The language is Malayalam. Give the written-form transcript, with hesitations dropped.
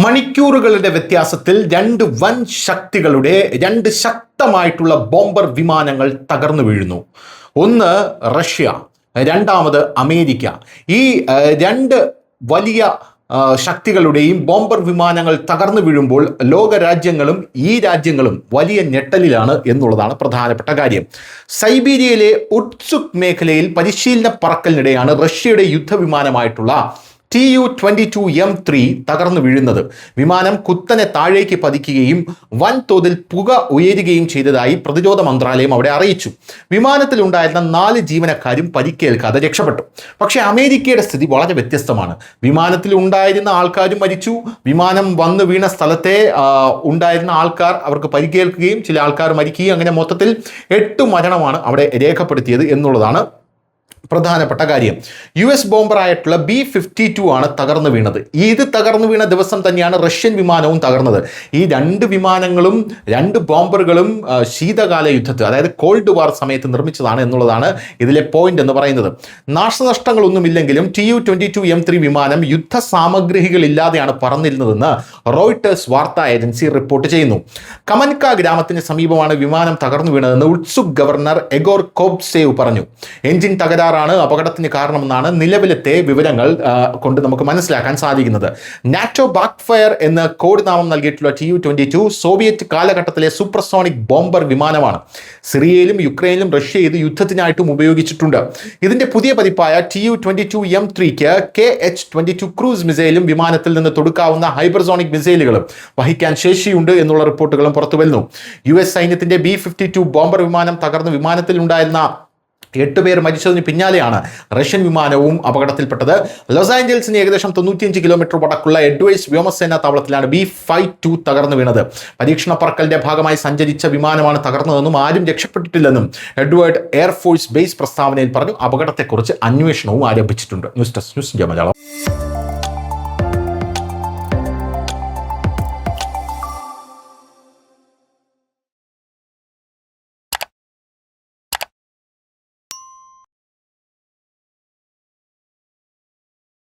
മണിക്കൂറുകളുടെ വ്യത്യാസത്തിൽ രണ്ട് ശക്തമായിട്ടുള്ള ബോംബർ വിമാനങ്ങൾ തകർന്നു വീഴുന്നു. ഒന്ന് റഷ്യ, രണ്ടാമത് അമേരിക്ക. ഈ രണ്ട് വലിയ ശക്തികളുടെയും ബോംബർ വിമാനങ്ങൾ തകർന്നു വീഴുമ്പോൾ ഈ രാജ്യങ്ങളും വലിയ ഞെട്ടലിലാണ് എന്നുള്ളതാണ് പ്രധാനപ്പെട്ട കാര്യം. സൈബീരിയയിലെ ഉട്സുക് മേഖലയിൽ പരിശീലന പറക്കലിനിടെയാണ് റഷ്യയുടെ യുദ്ധവിമാനമായിട്ടുള്ള Tu-22M3 തകർന്നു വീഴുന്നത്. വിമാനം കുത്തനെ താഴേക്ക് പതിക്കുകയും വൻതോതിൽ പുക ഉയരുകയും ചെയ്തതായി പ്രതിരോധ മന്ത്രാലയം അവിടെ അറിയിച്ചു. വിമാനത്തിലുണ്ടായിരുന്ന 4 ജീവനക്കാരും പരിക്കേൽക്കാതെ രക്ഷപ്പെട്ടു. പക്ഷേ അമേരിക്കയുടെ സ്ഥിതി വളരെ വ്യത്യസ്തമാണ്. വിമാനത്തിൽ ഉണ്ടായിരുന്ന ആൾക്കാരും മരിച്ചു. വിമാനം വന്നു വീണ സ്ഥലത്തെ ഉണ്ടായിരുന്ന ആൾക്കാർ അവർക്ക് പരിക്കേൽക്കുകയും ചില ആൾക്കാർ മരിക്കുകയും അങ്ങനെ മൊത്തത്തിൽ 8 മരണമാണ് അവിടെ രേഖപ്പെടുത്തിയത് എന്നുള്ളതാണ് പ്രധാനപ്പെട്ട കാര്യം. US ബോംബറായിട്ടുള്ള B-52 ആണ് തകർന്നു വീണത്. ഇത് തകർന്നു വീണ ദിവസം തന്നെയാണ് റഷ്യൻ വിമാനവും തകർന്നത്. ഈ രണ്ട് വിമാനങ്ങളും രണ്ട് ബോംബറുകളും ശീതകാല യുദ്ധത്തിൽ, അതായത് കോൾഡ് വാർ സമയത്ത് നിർമ്മിച്ചതാണ് എന്നുള്ളതാണ് ഇതിലെ പോയിന്റ് എന്ന് പറയുന്നത്. നാശനഷ്ടങ്ങളൊന്നുമില്ലെങ്കിലും Tu-22M3 വിമാനം യുദ്ധ സാമഗ്രികളില്ലാതെയാണ് പറന്നിരുന്നതെന്ന് റോയിട്ടേഴ്സ് വാർത്താ ഏജൻസി റിപ്പോർട്ട് ചെയ്യുന്നു. കമൻക ഗ്രാമത്തിന് സമീപമാണ് വിമാനം തകർന്നു വീണതെന്ന് ഉട്സുക് ഗവർണർ എഗോർ കോബ്സേവ് പറഞ്ഞു. എഞ്ചിൻ തകരാർ അപകടത്തിന് കാരണമെന്നാണ് നിലവിലത്തെ വിവരങ്ങൾ കൊണ്ട് നമുക്ക് മനസ്സിലാക്കാൻ സാധിക്കുന്നത്. നാറ്റോ ബാക്ക്ഫയർ എന്ന കോഡ് നാമം നൽകിയിട്ടുള്ള Tu-22 സോവിയറ്റ് കാലഘട്ടത്തിലെ സൂപ്പർസോണിക് ബോംബർ വിമാനമാണ്. സിറിയയിലും യുക്രൈനിലും റഷ്യ ഇത് യുദ്ധത്തിനായിട്ടും ഉപയോഗിച്ചിട്ടുണ്ട്. ഇതിന്റെ പുതിയ പതിപ്പായ Tu-22M3ക്ക് KH-22 ക്രൂസ് മിസൈലും വിമാനത്തിൽ നിന്ന് തൊടുക്കാവുന്ന ഹൈപ്പർസോണിക് മിസൈലുകളും വഹിക്കാൻ ശേഷിയുണ്ട് എന്നുള്ള റിപ്പോർട്ടുകളും പുറത്തുവരുന്നു. US സൈന്യത്തിന്റെ B-52 ബോംബർ വിമാനം തകർന്ന് വിമാനത്തിലുണ്ടായിരുന്ന 8 പേർ മരിച്ചതിന് പിന്നാലെയാണ് റഷ്യൻ വിമാനവും അപകടത്തിൽപ്പെട്ടത്. ലോസ് ആഞ്ചൽസിന് ഏകദേശം 95 കിലോമീറ്റർ വടക്കുള്ള എഡ്വേഴ്സ് വ്യോമസേനാ താവളത്തിലാണ് B-52 തകർന്നു വീണത്. പരീക്ഷണ പറക്കലിന്റെ ഭാഗമായി സഞ്ചരിച്ച വിമാനമാണ് തകർന്നതെന്നും ആരും രക്ഷപ്പെട്ടിട്ടില്ലെന്നും എഡ്വേർഡ് എയർഫോഴ്സ് ബേസ് പ്രസ്താവനയിൽ പറഞ്ഞു. അപകടത്തെക്കുറിച്ച് അന്വേഷണവും ആരംഭിച്ചിട്ടുണ്ട്. News desk news India Malayalam.